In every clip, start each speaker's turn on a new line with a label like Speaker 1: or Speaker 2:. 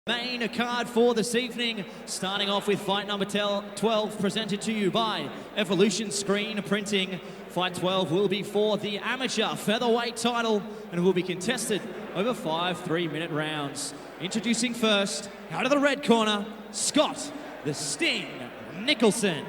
Speaker 1: Main card for this evening, starting off with fight number 12, presented to you by Evolution Screen Printing. Fight 12 will be for the amateur featherweight title and will be contested over 5 3-minute rounds. Introducing first, out of the red corner, Scott the Sting Nicholson.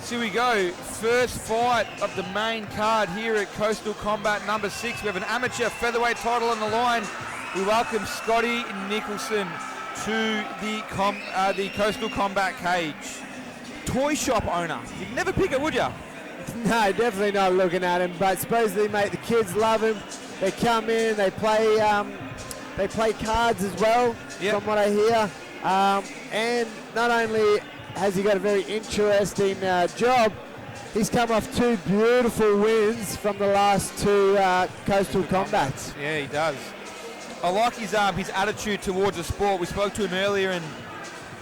Speaker 2: Here we go, first fight of the main card here at Coastal Combat number 6. We have an amateur featherweight title on the line. We welcome Scotty Nicholson to the Coastal Combat cage. Toy shop owner, you'd never pick it, would you?
Speaker 3: No, definitely not looking at him, but supposedly, mate, the kids love him. They come in, they play cards as well,
Speaker 2: yep,
Speaker 3: from what I hear. And not only has he got a very interesting job, he's come off 2 beautiful wins from the last 2 Coastal Combats.
Speaker 2: Yeah, he does. I like his attitude towards the sport. We spoke to him earlier and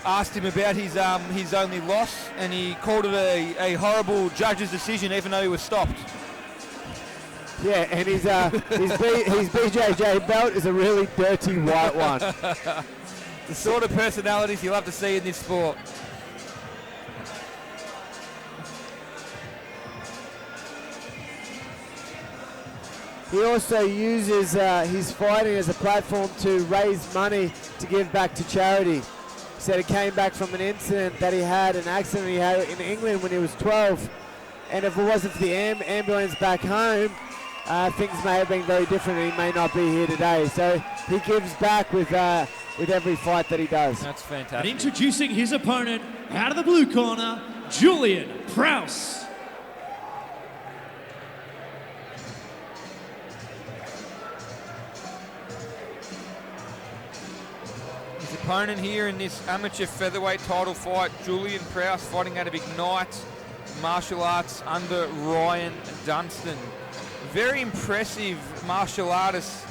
Speaker 2: asked him about his only loss, and he called it a horrible judge's decision, even though he was stopped.
Speaker 3: Yeah, and his BJJ belt is a really dirty white one.
Speaker 2: The sort of personalities you love to see in this sport.
Speaker 3: He also uses his fighting as a platform to raise money to give back to charity. He said it came back from an incident that he had, an accident he had in England when he was 12. And if it wasn't for the ambulance back home, things may have been very different and he may not be here today. So he gives back with every fight that he does.
Speaker 2: That's fantastic.
Speaker 1: And introducing his opponent, out of the blue corner, Julian Prowse.
Speaker 2: Opponent here in this amateur featherweight title fight, Julian Prowse, fighting out of Ignite Martial Arts under Ryan Dunstan. Very impressive martial artist.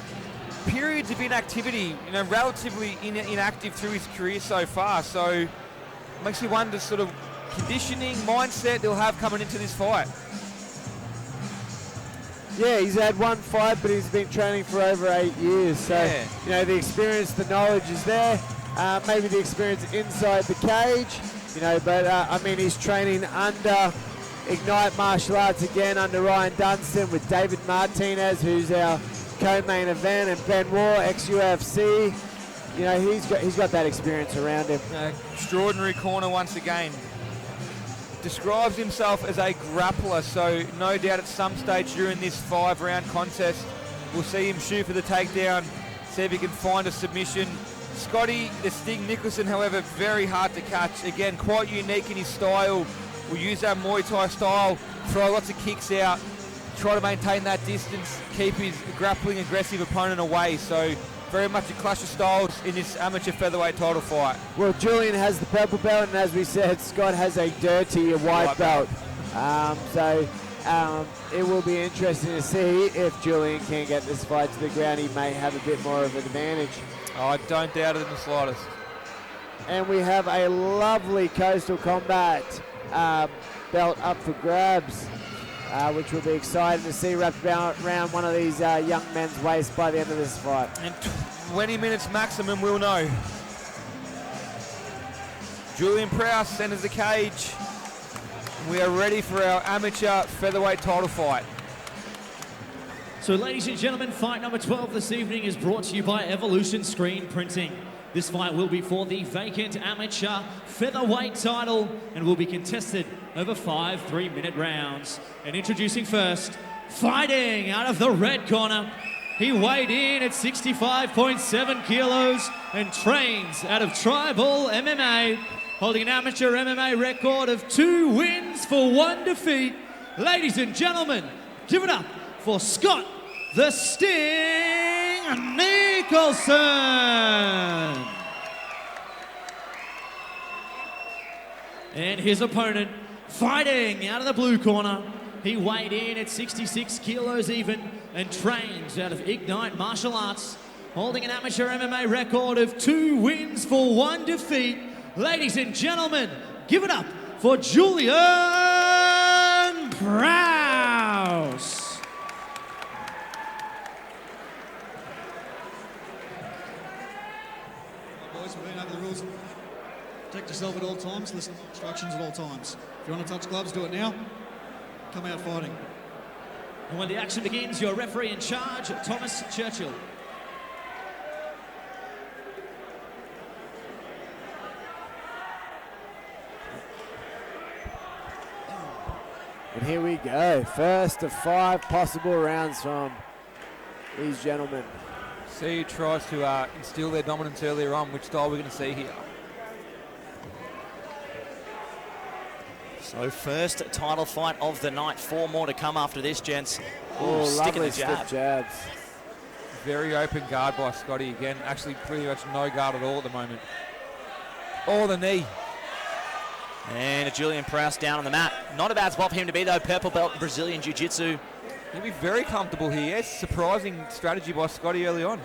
Speaker 2: Periods of inactivity, relatively inactive through his career so far. So makes you wonder sort of conditioning, mindset they'll have coming into this fight.
Speaker 3: Yeah, he's had 1 fight, but he's been training for over 8 years. So,
Speaker 2: yeah,
Speaker 3: the experience, the knowledge is there. Maybe the experience inside the cage, but he's training under Ignite Martial Arts again, under Ryan Dunstan, with David Martinez, who's our co-main event, and Ben War, ex-UFC. He's got that experience around him.
Speaker 2: Extraordinary corner once again. Describes himself as a grappler, so no doubt at some stage during this 5-round contest, we'll see him shoot for the takedown, see if he can find a submission. Scotty the Sting Nicholson, however, very hard to catch. Again, quite unique in his style. Will use that Muay Thai style, throw lots of kicks out, try to maintain that distance, keep his grappling aggressive opponent away. So very much a clash of styles in this amateur featherweight title fight.
Speaker 3: Well, Julian has the purple belt, and as we said, Scott has a dirty white belt. It will be interesting to see if Julian can get this fight to the ground. He may have a bit more of an advantage.
Speaker 2: I don't doubt it in the slightest.
Speaker 3: And we have a lovely Coastal Combat belt up for grabs, which will be exciting to see wrapped around one of these young men's waist by the end of this fight.
Speaker 2: And 20 minutes maximum, we'll know. Julian Prowse enters the cage. We are ready for our amateur featherweight title fight.
Speaker 1: So ladies and gentlemen, fight number 12 this evening is brought to you by Evolution Screen Printing. This fight will be for the vacant amateur featherweight title and will be contested over 5 3-minute rounds. And introducing first, fighting out of the red corner, he weighed in at 65.7 kilos and trains out of Tribal MMA, holding an amateur MMA record of 2 wins for 1 defeat. Ladies and gentlemen, give it up for Scott the Sting Nicholson. And his opponent, fighting out of the blue corner. He weighed in at 66 kilos even and trains out of Ignite Martial Arts, holding an amateur MMA record of 2 wins for 1 defeat. Ladies and gentlemen, give it up for Julian Prowse.
Speaker 4: Boys, we've been over the rules. Protect yourself at all times, listen to instructions at all times. If you want to touch gloves, do it now. Come out fighting.
Speaker 1: And when the action begins, your referee in charge, Thomas Churchill.
Speaker 3: And here we go. First of 5 possible rounds from these gentlemen.
Speaker 2: See, tries to instill their dominance earlier on. Which style we're going to see here?
Speaker 5: So first title fight of the night. 4 more to come after this, gents.
Speaker 3: Oh,
Speaker 5: sticking
Speaker 3: lovely
Speaker 5: the jab.
Speaker 3: stiff jabs.
Speaker 2: Very open guard by Scotty again. Actually, pretty much no guard at all at the moment. Oh, the knee.
Speaker 5: And Julian Prowse down on the mat. Not a bad spot for him to be, though. Purple belt in Brazilian Jiu-Jitsu.
Speaker 2: He'll be very comfortable here. Yes, surprising strategy by Scotty early on.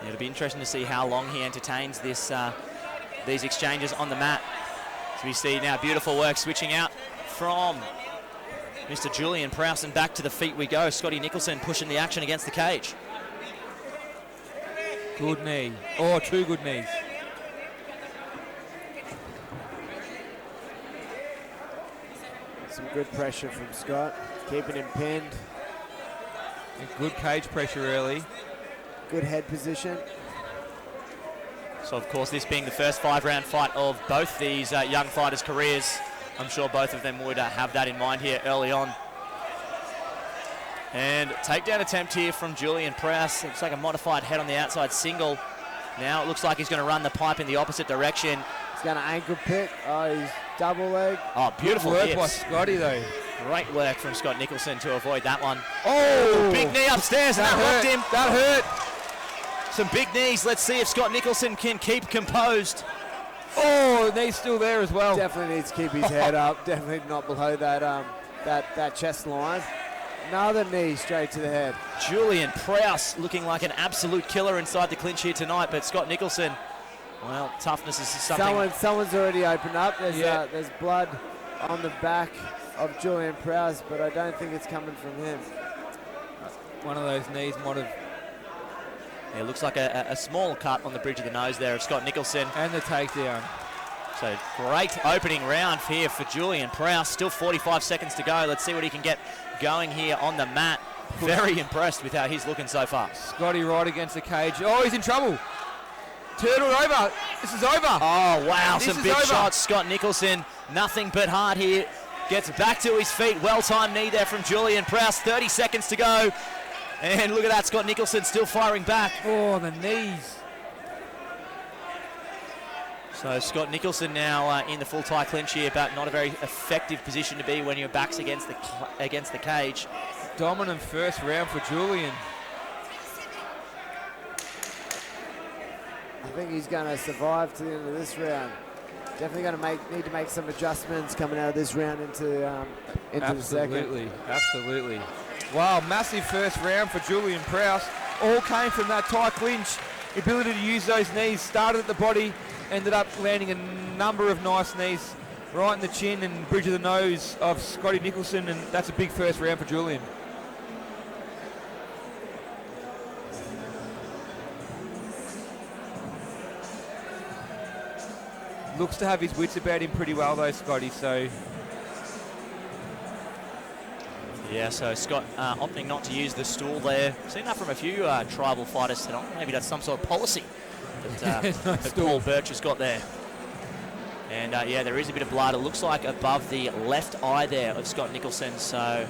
Speaker 5: Yeah, it'll be interesting to see how long he entertains this these exchanges on the mat. So we see now beautiful work switching out from Mr. Julian Prowse, and back to the feet we go. Scotty Nicholson pushing the action against the cage.
Speaker 2: Good knee. Oh, 2 good knees.
Speaker 3: Some good pressure from Scott, keeping him pinned.
Speaker 2: And good cage pressure early.
Speaker 3: Good head position.
Speaker 5: So, of course, this being the first 5-round fight of both these young fighters' careers, I'm sure both of them would have that in mind here early on. And takedown attempt here from Julian Prowse. Looks like a modified head on the outside single. Now it looks like he's going to run the pipe in the opposite direction.
Speaker 3: He's got an ankle pick. Oh, he's double leg.
Speaker 5: Oh, beautiful
Speaker 2: Good work
Speaker 5: hips.
Speaker 2: by Scotty, though.
Speaker 5: Great work from Scott Nicholson to avoid that one. Oh, big knee upstairs, and that rocked him.
Speaker 2: That hurt.
Speaker 5: Some big knees. Let's see if Scott Nicholson can keep composed.
Speaker 2: Oh, knee's still there as well.
Speaker 3: Definitely needs to keep his head up. Definitely not below that that chest line. Another knee straight to the head.
Speaker 5: Julian Prowse looking like an absolute killer inside the clinch here tonight, but Scott Nicholson, well, toughness is something.
Speaker 3: Someone's already opened up. There's blood on the back of Julian Prowse, but I don't think it's coming from him.
Speaker 2: One of those knees might have.
Speaker 5: Yeah, it looks like a small cut on the bridge of the nose there of Scott Nicholson.
Speaker 2: And the takedown.
Speaker 5: So great opening round here for Julian Prowse. Still 45 seconds to go. Let's see what he can get going here on the mat. Very impressed with how he's looking so far.
Speaker 2: Scotty right against the cage. Oh, he's in trouble. Turtle over. This is over.
Speaker 5: Oh, wow.
Speaker 2: This
Speaker 5: Some
Speaker 2: is
Speaker 5: big
Speaker 2: over.
Speaker 5: shots. Scott Nicholson, nothing but heart here. Gets back to his feet. Well-timed knee there from Julian Prowse. 30 seconds to go. And look at that, Scott Nicholson still firing back.
Speaker 2: Oh, the knees.
Speaker 5: So Scott Nicholson now in the full tie clinch here, but not a very effective position to be when your back's against the cage.
Speaker 2: Dominant first round for Julian.
Speaker 3: I think he's going to survive to the end of this round. Definitely going to need to make some adjustments coming out of this round into the second.
Speaker 2: Absolutely, absolutely. Wow, massive first round for Julian Prowse. All came from that tight clinch. Ability to use those knees. Started at the body, ended up landing a number of nice knees right in the chin and bridge of the nose of Scotty Nicholson, and that's a big first round for Julian. Looks to have his wits about him pretty well though, Scotty, so...
Speaker 5: Yeah, so Scott opting not to use the stool there. Seen that from a few tribal fighters tonight. Maybe that's some sort of policy that Paul Birch has got there. And yeah, there is a bit of blood. It looks like above the left eye there of Scott Nicholson. So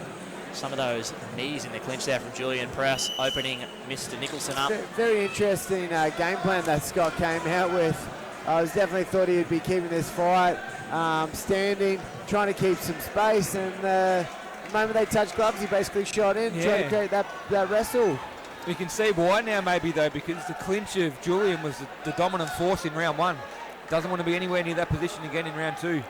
Speaker 5: some of those knees in the clinch there from Julian Prowse opening Mr. Nicholson up.
Speaker 3: Very interesting game plan that Scott came out with. I was definitely thought he'd be keeping this fight standing, trying to keep some space, and the moment they touched gloves, he basically shot in, trying to create that wrestle.
Speaker 2: We can see why now maybe though, because the clinch of Julian was the dominant force in round 1. Doesn't want to be anywhere near that position again in round 2.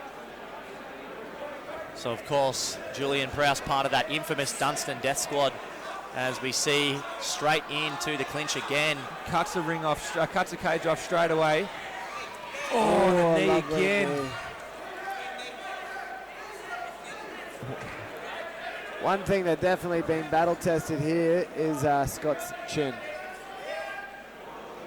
Speaker 5: So of course, Julian Prowse, part of that infamous Dunstan death squad, as we see straight into the clinch again.
Speaker 2: Cuts the ring off, cuts the cage off straight away. Oh, the knee again.
Speaker 3: Knee. One thing that definitely been battle tested here is Scott's chin.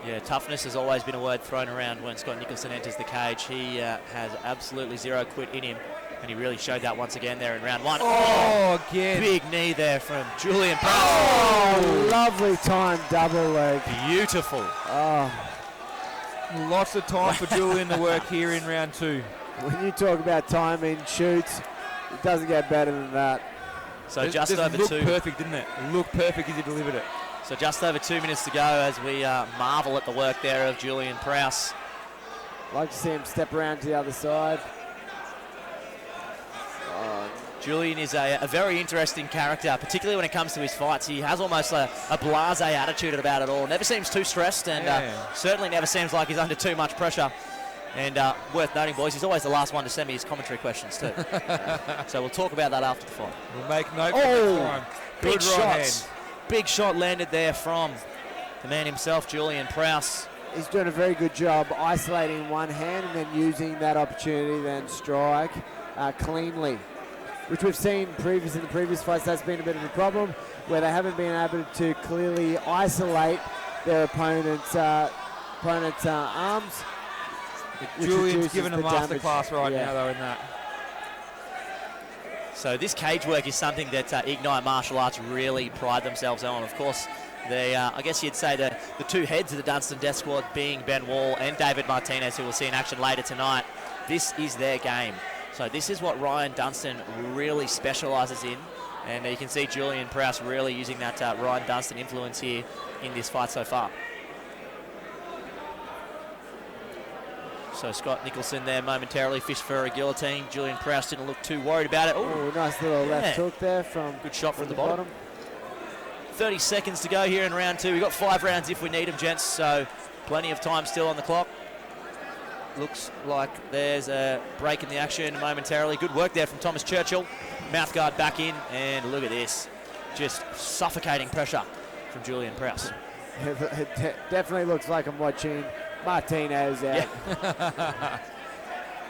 Speaker 5: Yeah, toughness has always been a word thrown around when Scott Nicholson enters the cage. He has absolutely zero quit in him, and he really showed that once again there in round 1.
Speaker 2: Oh, again.
Speaker 5: Big knee there from Julian Prowse.
Speaker 3: Oh, lovely time double leg.
Speaker 5: Beautiful.
Speaker 3: Oh.
Speaker 2: Lots of time for Julian to work here in round 2.
Speaker 3: When you talk about timing, shoots, it doesn't get better than that.
Speaker 5: So just over
Speaker 2: looked
Speaker 5: 2.
Speaker 2: Perfect, didn't it? Looked perfect as he delivered it.
Speaker 5: So just over 2 minutes to go as we marvel at the work there of Julian Prowse.
Speaker 3: Like to see him step around to the other side.
Speaker 5: Julian is a very interesting character, particularly when it comes to his fights. He has almost a blasé attitude about it all. Never seems too stressed, and certainly never seems like he's under too much pressure. And worth noting, boys, he's always the last one to send me his commentary questions too. So we'll talk about that after the fight.
Speaker 2: We'll make note of the time.
Speaker 5: Big shots. Big shot landed there from the man himself, Julian Prowse.
Speaker 3: He's doing a very good job isolating one hand and then using that opportunity then strike cleanly, which we've seen in the previous fights. That's been a bit of a problem where they haven't been able to clearly isolate their opponent's arms.
Speaker 2: Julian's giving a masterclass right now though in that.
Speaker 5: So this cage work is something that Ignite Martial Arts really pride themselves on. Of course, they, I guess you'd say the two heads of the Dunstan Death Squad being Ben Wall and David Martinez, who we'll see in action later tonight. This is their game. So this is what Ryan Dunstan really specialises in. And you can see Julian Prowse really using that Ryan Dunstan influence here in this fight so far. So Scott Nicholson there momentarily fished for a guillotine. Julian Prowse didn't look too worried about it.
Speaker 3: Oh, nice little left hook there from
Speaker 5: good shot from the bottom. 30 seconds to go here in round 2. We've got 5 rounds if we need them, gents, so plenty of time still on the clock. Looks like there's a break in the action momentarily. Good work there from Thomas Churchill. Mouthguard back in, and look at this. Just suffocating pressure from Julian Prowse.
Speaker 3: It definitely looks like I'm watching Martinez out.
Speaker 2: Yeah.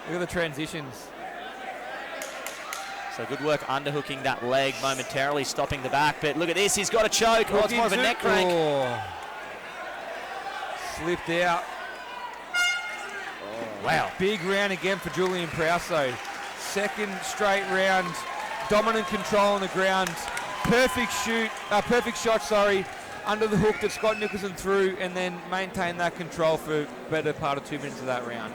Speaker 2: Look at the transitions.
Speaker 5: So good work underhooking that leg momentarily, stopping the back. But look at this, he's got a choke. Oh, it's more of a neck crank.
Speaker 2: Oh. Slipped out.
Speaker 5: Oh, wow.
Speaker 2: Big round again for Julian Prowse though. Second straight round. Dominant control on the ground. Perfect shot, sorry. Under the hook that Scott Nicholson threw, and then maintain that control for the better part of 2 minutes of that round.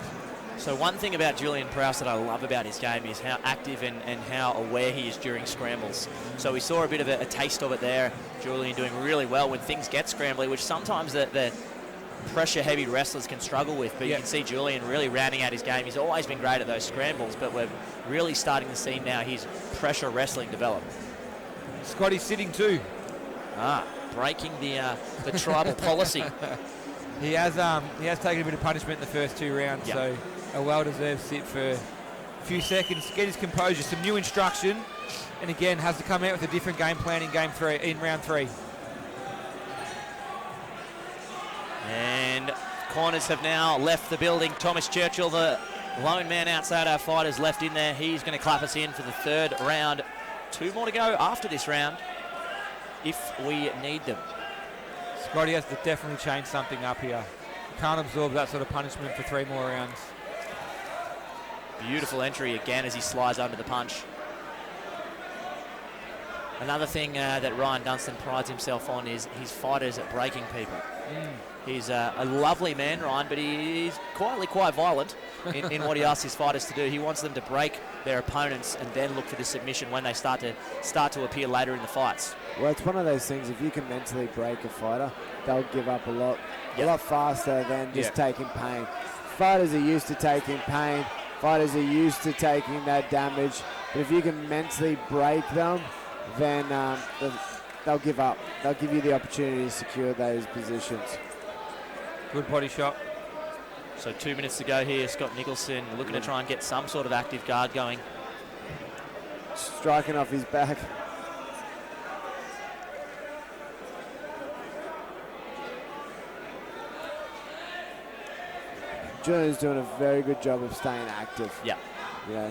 Speaker 5: So one thing about Julian Prowse that I love about his game is how active and how aware he is during scrambles. So we saw a bit of a taste of it there. Julian doing really well when things get scrambly, which sometimes the pressure-heavy wrestlers can struggle with. But you can see Julian really rounding out his game. He's always been great at those scrambles, but we're really starting to see now his pressure wrestling develop.
Speaker 2: Scotty's sitting too.
Speaker 5: Breaking the tribal policy.
Speaker 2: He has taken a bit of punishment in the first 2 rounds, so a well-deserved sit for a few seconds to get his composure. Some new instruction, and again has to come out with a different game plan in round 3.
Speaker 5: And corners have now left the building. Thomas Churchill, the lone man outside our fighters, left in there. He's going to clap us in for the 3rd round. 2 more to go after this round, if we need them.
Speaker 2: Scotty has to definitely change something up here. Can't absorb that sort of punishment for 3 more rounds.
Speaker 5: Beautiful entry again as he slides under the punch. Another thing that Ryan Dunstan prides himself on is his fighters at breaking people. He's a lovely man, Ryan, but he's quietly quite violent in what he asks his fighters to do. He wants them to break their opponents and then look for the submission when they start to appear later in the fights.
Speaker 3: Well, it's one of those things, if you can mentally break a fighter, they'll give up a lot faster than just taking pain. fighters are used to taking pain. Fighters are used to taking that damage. But if you can mentally break them, then they'll give up. They'll give you the opportunity to secure those positions.
Speaker 2: Good body shot.
Speaker 5: So 2 minutes to go here. Scott Nicholson looking to try and get some sort of active guard going.
Speaker 3: Striking off his back. Julian's doing a very good job of staying active.
Speaker 5: Yeah.
Speaker 3: Yeah.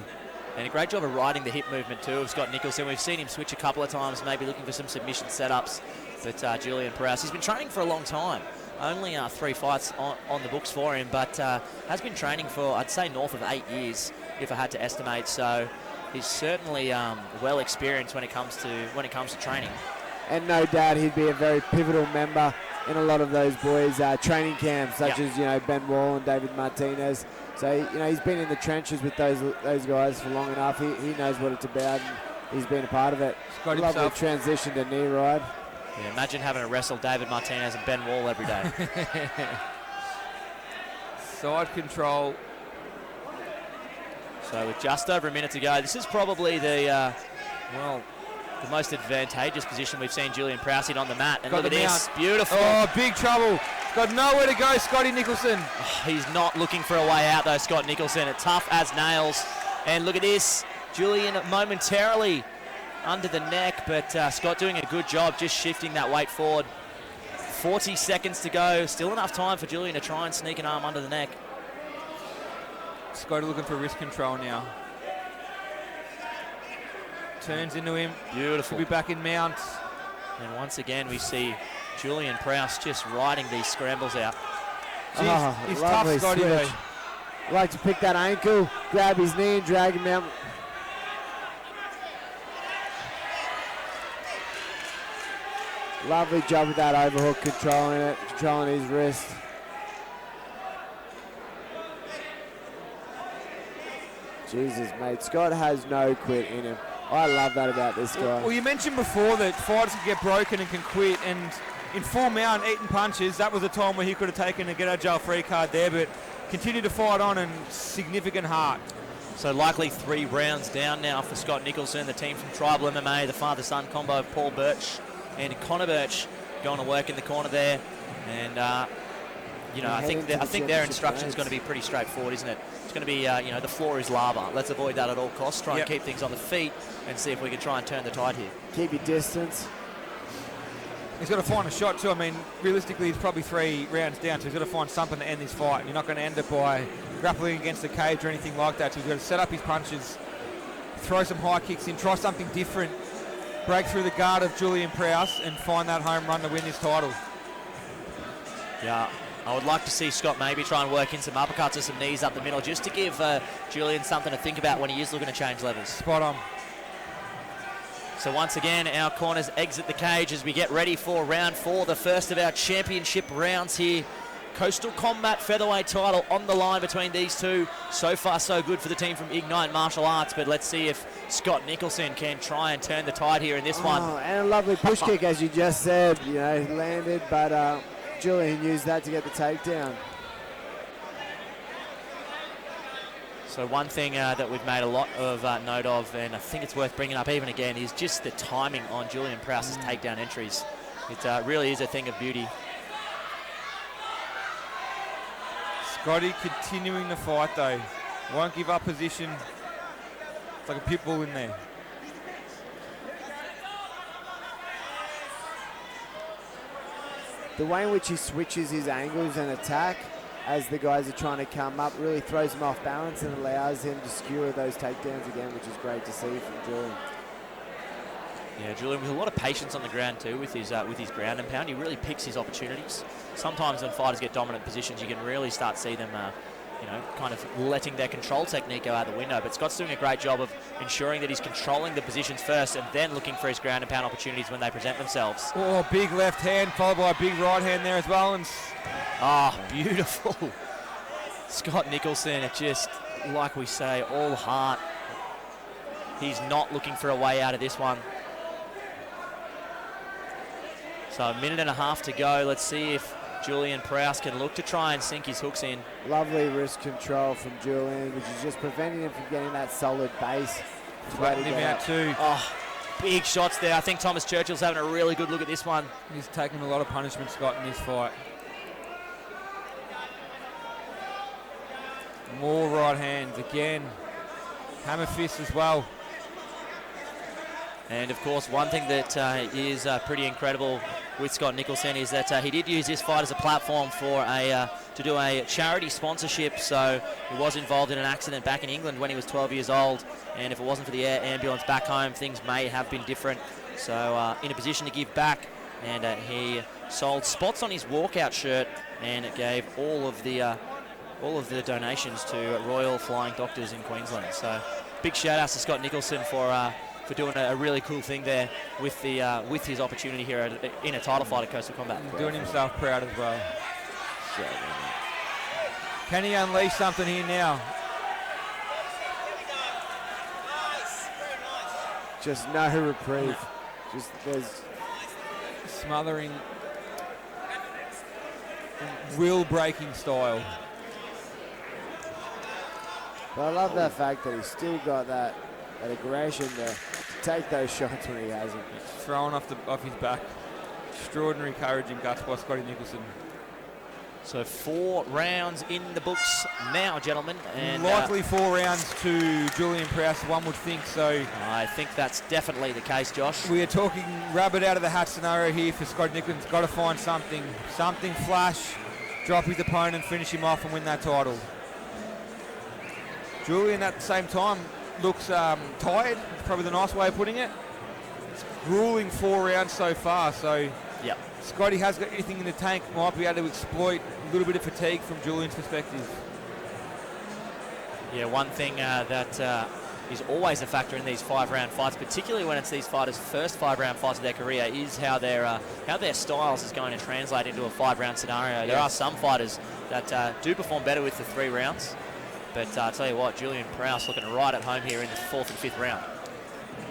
Speaker 5: And a great job of riding the hip movement too of Scott Nicholson. We've seen him switch a couple of times, maybe looking for some submission setups. But Julian Prowse, he's been training for a long time. Only 3 fights on the books for him, but has been training for, I'd say, north of 8 years, if I had to estimate. So he's certainly well experienced when it comes to training.
Speaker 3: And no doubt he'd be a very pivotal member in a lot of those boys' training camps, such as Ben Wall and David Martinez. So he's been in the trenches with those guys for long enough. He knows what it's about, and he's been a part of it. Lovely transition to knee ride.
Speaker 5: Yeah, imagine having to wrestle David Martinez and Ben Wall every day.
Speaker 2: Side control.
Speaker 5: So with just over a minute to go, this is probably the most advantageous position we've seen Julian Prowse in on the mat. And look at this, beautiful.
Speaker 2: Oh, big trouble. Got nowhere to go, Scotty Nicholson.
Speaker 5: Oh, he's not looking for a way out though, Scott Nicholson. It's tough as nails. And look at this, Julian momentarily under the neck, but Scott doing a good job just shifting that weight forward. 40 seconds to go. Still enough time for Julian to try and sneak an arm under the neck.
Speaker 2: Scotty looking for wrist control now. Turns into him.
Speaker 5: Beautiful.
Speaker 2: Should be back in mount.
Speaker 5: And once again, we see Julian Prowse just riding these scrambles out.
Speaker 2: He's tough, Scotty, though.
Speaker 3: Like to pick that ankle, grab his knee and drag him out. Lovely job with that overhook, controlling his wrist. Jesus, mate, Scott has no quit in him. I love that about this guy.
Speaker 2: Well, you mentioned before that fighters can get broken and can quit, and in full mount, eating punches, that was a time where he could have taken a get-out-jail-free card there, but continued to fight on and significant heart.
Speaker 5: So likely 3 rounds down now for Scott Nicholson, the team from Tribal MMA, the father-son combo of Paul Birch and Connor Birch going to work in the corner there. And, I think their instruction is going to be pretty straightforward, isn't it? It's going to be, the floor is lava. Let's avoid that at all costs. Try and keep things on the feet and see if we can try and turn the tide here.
Speaker 3: Keep your distance.
Speaker 2: He's got to find a shot too. I mean, realistically, he's probably 3 rounds down, so he's got to find something to end this fight. And you're not going to end it by grappling against the cage or anything like that. So he's got to set up his punches, throw some high kicks in, try something different, break through the guard of Julian Prowse and find that home run to win this title.
Speaker 5: Yeah, I would like to see Scott maybe try and work in some uppercuts or some knees up the middle just to give Julian something to think about when he is looking to change levels.
Speaker 2: Spot on.
Speaker 5: So once again, our corners exit the cage as we get ready for round 4, the first of our championship rounds here. Coastal Combat featherweight title on the line between these two. So far, so good for the team from Ignite Martial Arts, but let's see if Scott Nicholson can try and turn the tide here in this one.
Speaker 3: And a lovely push kick, as you just said. Landed, but Julian used that to get the takedown.
Speaker 5: So one thing that we've made a lot of note of, and I think it's worth bringing up even again, is just the timing on Julian Prowse's takedown entries. It really is a thing of beauty.
Speaker 2: Scotty continuing the fight though. Won't give up position. It's like a pit bull in there.
Speaker 3: The way in which he switches his angles and attack as the guys are trying to come up really throws him off balance and allows him to skewer those takedowns again, which is great to see from Julian.
Speaker 5: Yeah, Julian with a lot of patience on the ground too with his ground and pound. He really picks his opportunities. Sometimes when fighters get dominant positions, you can really start to see them, kind of letting their control technique go out the window. But Scott's doing a great job of ensuring that he's controlling the positions first and then looking for his ground and pound opportunities when they present themselves.
Speaker 2: Oh, big left hand followed by a big right hand there as well. And
Speaker 5: beautiful. Scott Nicholson, it just, like we say, all heart. He's not looking for a way out of this one. So a minute and a half to go. Let's see if Julian Prowse can look to try and sink his hooks in.
Speaker 3: Lovely wrist control from Julian, which is just preventing him from getting that solid base.
Speaker 2: Flattened him out too.
Speaker 5: Oh, big shots there. I think Thomas Churchill's having a really good look at this one.
Speaker 2: He's taken a lot of punishment, Scott, in this fight. More right hands again. Hammer fist as well.
Speaker 5: And of course, one thing that is pretty incredible with Scott Nicholson is that he did use this fight as a platform for to do a charity sponsorship. So he was involved in an accident back in England when he was 12 years old, and if it wasn't for the air ambulance back home, things may have been different. So in a position to give back, and he sold spots on his walkout shirt and gave all of the donations to Royal Flying Doctors in Queensland. So big shout out to Scott Nicholson for doing a really cool thing there with his opportunity here in a title fight at Coastal Combat.
Speaker 2: Doing himself proud as well. Can he unleash something here now?
Speaker 3: Just no reprieve. Just there's
Speaker 2: Smothering, will-breaking style.
Speaker 3: But I love that fact that he's still got that aggression to take those shots when he has them.
Speaker 2: Thrown off his back. Extraordinary courage and guts by Scotty Nicholson.
Speaker 5: So 4 rounds in the books now, gentlemen. And
Speaker 2: likely 4 rounds to Julian Prowse, one would think so.
Speaker 5: I think that's definitely the case, Josh.
Speaker 2: We are talking rabbit out of the hat scenario here for Scott Nicholson. He's got to find something flash, drop his opponent, finish him off and win that title. Julian at the same time looks tired, probably the nice way of putting it. It's grueling 4 rounds so far, so
Speaker 5: yep.
Speaker 2: Scotty has got anything in the tank, might be able to exploit a little bit of fatigue from Julian's perspective.
Speaker 5: Yeah, one thing that is always a factor in these 5-round fights, particularly when it's these fighters' first 5-round fights of their career, is how their styles is going to translate into a 5-round scenario. Yes. There are some fighters that do perform better with the 3 rounds, but I'll tell you what, Julian Prowse looking right at home here in the 4th and 5th round.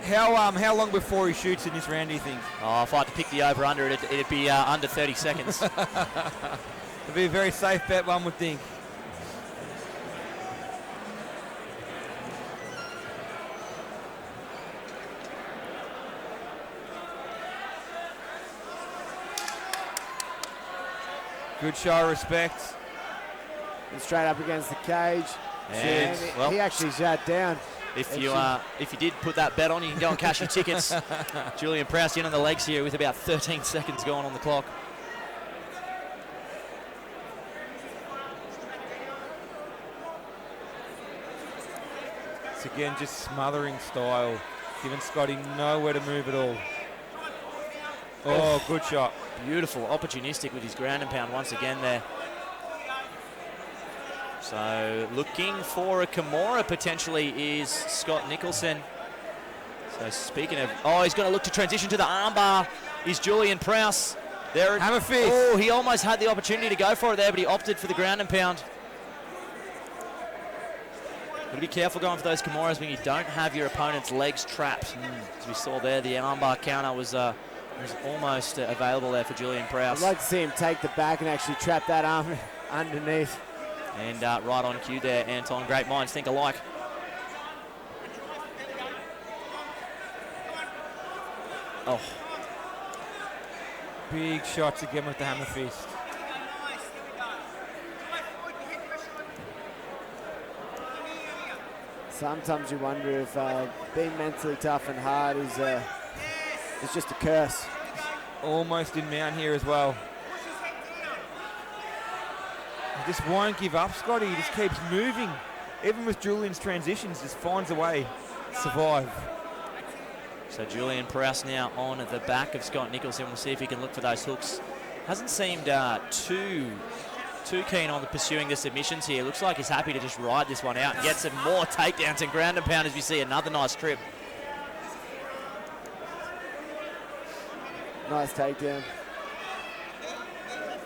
Speaker 2: How long before he shoots in this round, do you think?
Speaker 5: Oh, if I had to pick the over-under, it'd be under 30 seconds.
Speaker 2: It'd be a very safe bet, one would think. Good show of respect.
Speaker 3: And straight up against the cage.
Speaker 5: And well,
Speaker 3: he actually shut down.
Speaker 5: If you did put that bet on, you can go and cash your tickets. Julian Prowse in on the legs here with about 13 seconds going on the clock.
Speaker 2: It's again just smothering style, giving Scotty nowhere to move at all. Oh, good shot.
Speaker 5: Beautiful, opportunistic with his ground and pound once again there. So looking for a Kimura potentially is Scott Nicholson. So speaking of, he's going to look to transition to the armbar. Is Julian Prowse. There.
Speaker 2: Hammer fist.
Speaker 5: Oh, he almost had the opportunity to go for it there, but he opted for the ground and pound. Got to be careful going for those Kimuras when you don't have your opponent's legs trapped. As we saw there, the armbar counter was almost available there for Julian Prowse.
Speaker 3: I'd like to see him take the back and actually trap that arm underneath.
Speaker 5: And right on cue there, Anton. Great minds think alike. Oh.
Speaker 2: Big shots again with the hammer fist.
Speaker 3: Sometimes you wonder if being mentally tough and hard is just a curse.
Speaker 2: Almost in mount here as well. He just won't give up, Scotty. He just keeps moving. Even with Julian's transitions, just finds a way to survive.
Speaker 5: So Julian Prowse now on the back of Scott Nicholson. We'll see if he can look for those hooks. Hasn't seemed too keen on pursuing the submissions here. Looks like he's happy to just ride this one out and get some more takedowns and ground and pound as we see another nice trip.
Speaker 3: Nice takedown.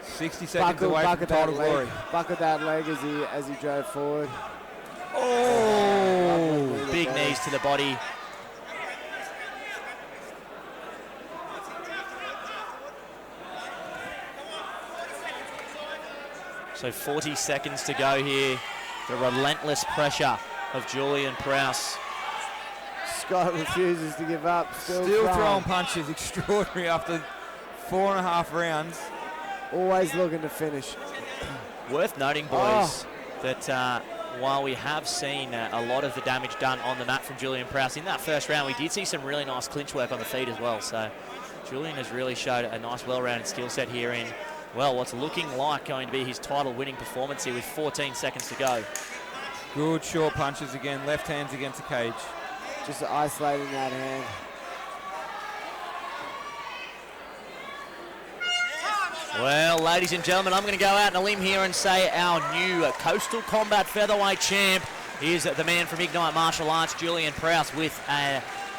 Speaker 2: 60 seconds away from title glory.
Speaker 3: Buckled that leg as he drove forward.
Speaker 5: Oh, big knees to the body. So 40 seconds to go here. The relentless pressure of Julian Prowse.
Speaker 3: Scott refuses to give up. Still
Speaker 2: throwing punches. Extraordinary after 4.5 rounds.
Speaker 3: Always looking to finish.
Speaker 5: Worth noting, boys, that while we have seen a lot of the damage done on the mat from Julian Prowse, in that first round we did see some really nice clinch work on the feet as well. So Julian has really showed a nice, well-rounded skill set here in, well, what's looking like going to be his title-winning performance here with 14 seconds to go.
Speaker 2: Good short punches again, left hands against the cage.
Speaker 3: Just isolating that hand.
Speaker 5: Well, ladies and gentlemen, I'm going to go out on a limb here and say our new Coastal Combat Featherweight champ is the man from Ignite Martial Arts, Julian Prowse, with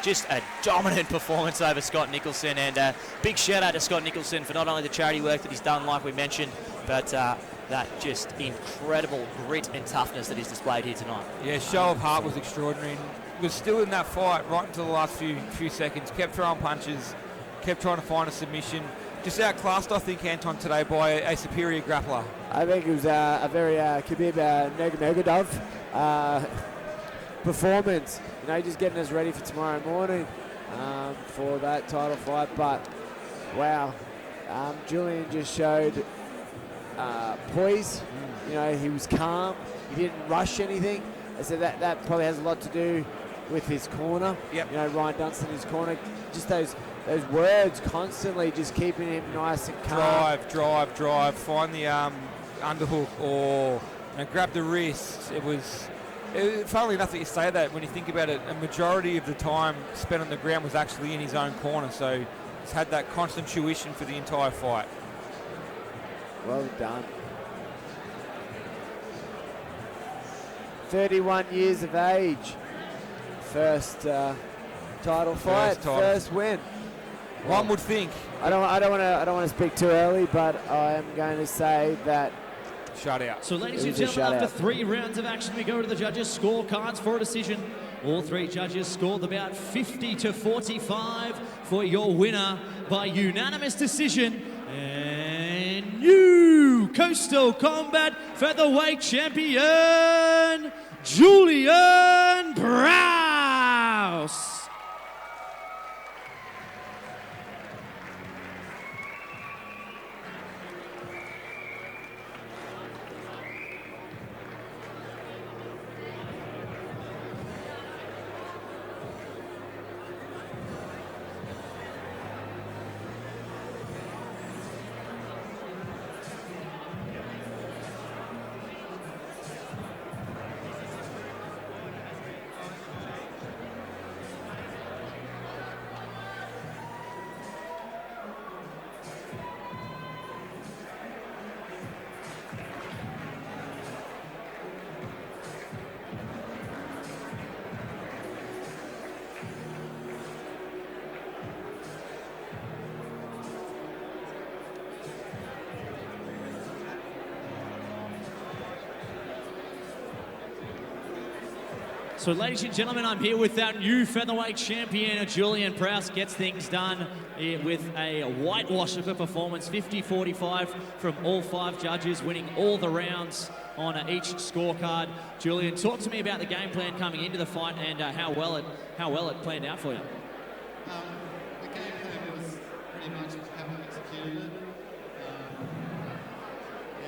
Speaker 5: just a dominant performance over Scott Nicholson. And big shout out to Scott Nicholson for not only the charity work that he's done, like we mentioned, but that just incredible grit and toughness that he's displayed here tonight.
Speaker 2: Yeah, show of heart was extraordinary. And was still in that fight right until the last few seconds. Kept throwing punches, kept trying to find a submission. Just outclassed, I think, Anton, today by a superior grappler.
Speaker 3: I think it was a very Khabib Nurmagomedov performance. You know, just getting us ready for tomorrow morning for that title fight. But wow, Julian just showed poise. You know, he was calm. He didn't rush anything. I said that probably has a lot to do with his corner.
Speaker 2: Yep.
Speaker 3: You know, Ryan Dunstan, his corner. Just those words constantly just keeping him nice and calm.
Speaker 2: Drive. Find the underhook or grab the wrist. Funnily enough that you say that, when you think about it, a majority of the time spent on the ground was actually in his own corner. So he's had that constant tuition for the entire fight.
Speaker 3: Well done. 31 years of age. First title fight, first win.
Speaker 2: One would think.
Speaker 3: I don't want to speak too early, but I am going to say that.
Speaker 2: Shutout.
Speaker 1: So, ladies and gentlemen, after 3 rounds of action, we go to the judges' scorecards for a decision. All 3 judges scored about 50-45 for your winner by unanimous decision. And new Coastal Combat Featherweight Champion, Julian Prowse. So, ladies and gentlemen, I'm here with our new featherweight champion, Julian Prowse. Gets things done with a whitewash of a performance, 50-45 from all 5 judges, winning all the rounds on each scorecard. Julian, talk to me about the game plan coming into the fight and how well it planned out for you.
Speaker 6: The game plan was pretty much how we executed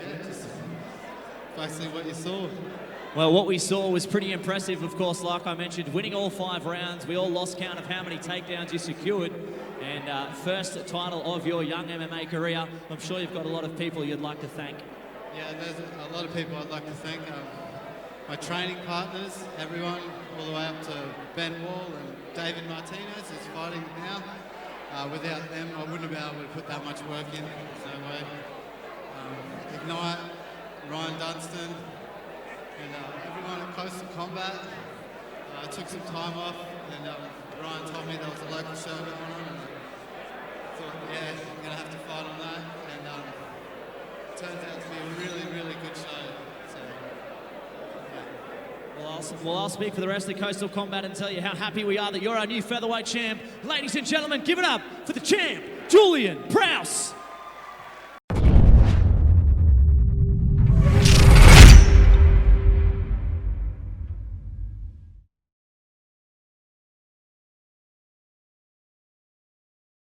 Speaker 6: it. Just basically what you saw.
Speaker 1: Well, what we saw was pretty impressive, of course, like I mentioned, winning all 5 rounds. We all lost count of how many takedowns you secured. And first title of your young MMA career. I'm sure you've got a lot of people you'd like to thank.
Speaker 6: Yeah, there's a lot of people I'd like to thank. My training partners, everyone, all the way up to Ben Wall and David Martinez, who's fighting now. Without them, I wouldn't have been able to put that much work in. There's no way. Ignite, Ryan Dunstan, and everyone at Coastal Combat. I took some time off, and Ryan told me there was a local show going on, and I thought, yeah, I'm going to have to fight on that, and it turns out to be a really, really good show. So, yeah.
Speaker 1: Well, I'll speak for the rest of Coastal Combat and tell you how happy we are that you're our new featherweight champ. Ladies and gentlemen, give it up for the champ, Julian Prowse.